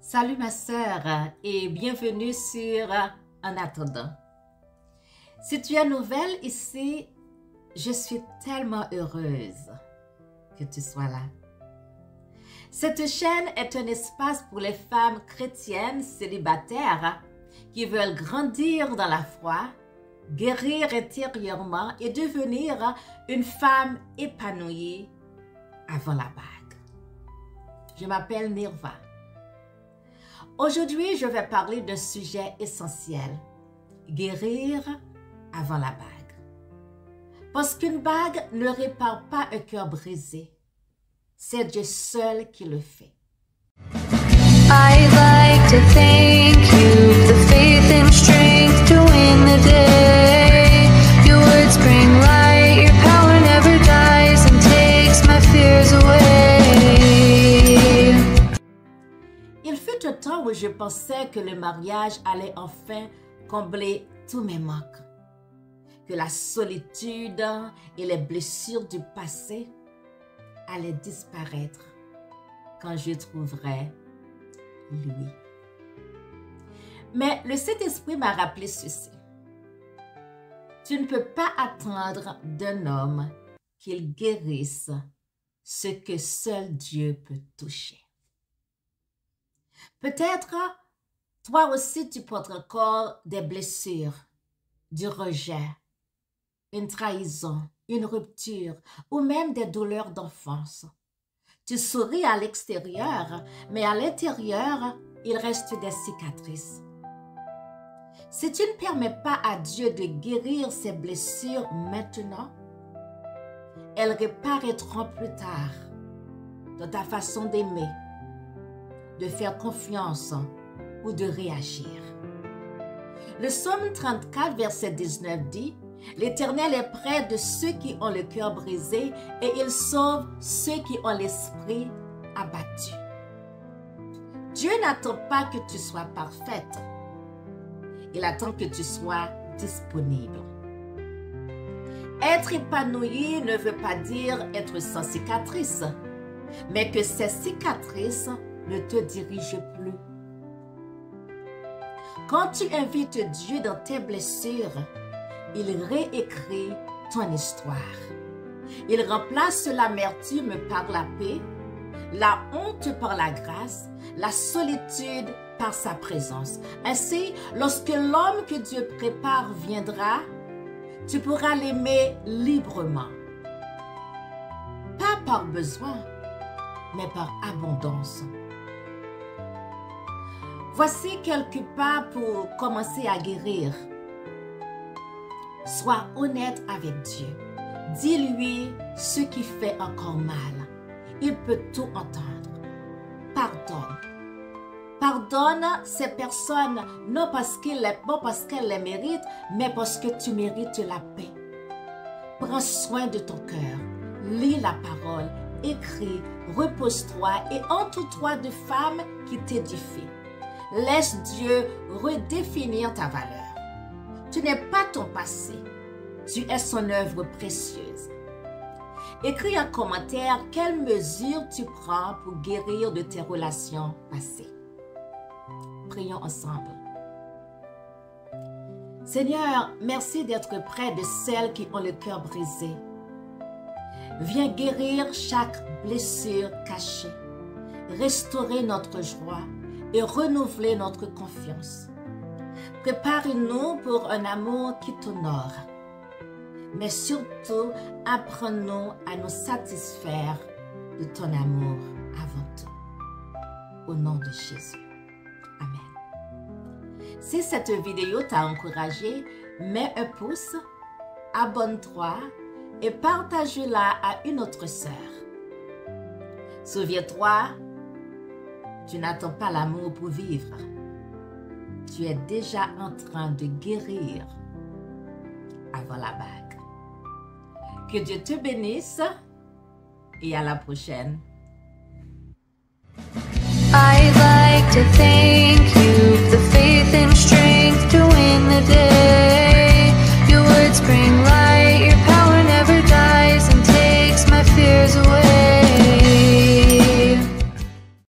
Salut ma sœur et bienvenue sur En attendant. Si tu es nouvelle ici, je suis tellement heureuse que tu sois là. Cette chaîne est un espace pour les femmes chrétiennes célibataires qui veulent grandir dans la foi, guérir intérieurement et devenir une femme épanouie avant la bague. Je m'appelle Nirva. Aujourd'hui, je vais parler d'un sujet essentiel, guérir avant la bague. Parce qu'une bague ne répare pas un cœur brisé. C'est Dieu seul qui le fait. I'd like to thank you for the faith and strength to win the day. Your words bring light, your power never dies and takes my fears away. Il fut un temps où je pensais que le mariage allait enfin combler tous mes manques, que la solitude et les blessures du passé allaient disparaître quand je trouverais lui. Mais le Saint-Esprit m'a rappelé ceci. Tu ne peux pas attendre d'un homme qu'il guérisse ce que seul Dieu peut toucher. Peut-être, toi aussi, tu portes encore des blessures, du rejet, une trahison, une rupture ou même des douleurs d'enfance. Tu souris à l'extérieur, mais à l'intérieur, il reste des cicatrices. Si tu ne permets pas à Dieu de guérir ces blessures maintenant, elles reparaîtront plus tard dans ta façon d'aimer, de faire confiance ou de réagir. Le psaume 34, verset 19 dit « L'Éternel est près de ceux qui ont le cœur brisé et il sauve ceux qui ont l'esprit abattu. » Dieu n'attend pas que tu sois parfaite. Il attend que tu sois disponible. Être épanoui ne veut pas dire être sans cicatrices, mais que ces cicatrices ne te dirigent plus. Quand tu invites Dieu dans tes blessures, il réécrit ton histoire. Il remplace l'amertume par la paix, la honte par la grâce, la solitude par sa présence. Ainsi, lorsque l'homme que Dieu prépare viendra, tu pourras l'aimer librement. Pas par besoin, mais par abondance. Voici quelques pas pour commencer à guérir. Sois honnête avec Dieu. Dis-lui ce qui fait encore mal. Il peut tout entendre. Pardonne. Pardonne ces personnes non parce qu'elles les méritent, mais parce que tu mérites la paix. Prends soin de ton cœur. Lis la parole. Écris. Repose-toi et entoure-toi de femmes qui t'édifient. Laisse Dieu redéfinir ta valeur. Tu n'es pas ton passé. Tu es son œuvre précieuse. Écris en commentaire quelles mesures tu prends pour guérir de tes relations passées. Prions ensemble. Seigneur, merci d'être près de celles qui ont le cœur brisé. Viens guérir chaque blessure cachée, restaurer notre joie et renouveler notre confiance. Prépare-nous pour un amour qui t'honore. Mais surtout, apprends-nous à nous satisfaire de ton amour avant tout. Au nom de Jésus. Amen. Si cette vidéo t'a encouragé, mets un pouce, abonne-toi et partage-la à une autre sœur. Souviens-toi, tu n'attends pas l'amour pour vivre. Tu es déjà en train de guérir avant la bague. Que Dieu te bénisse et à la prochaine.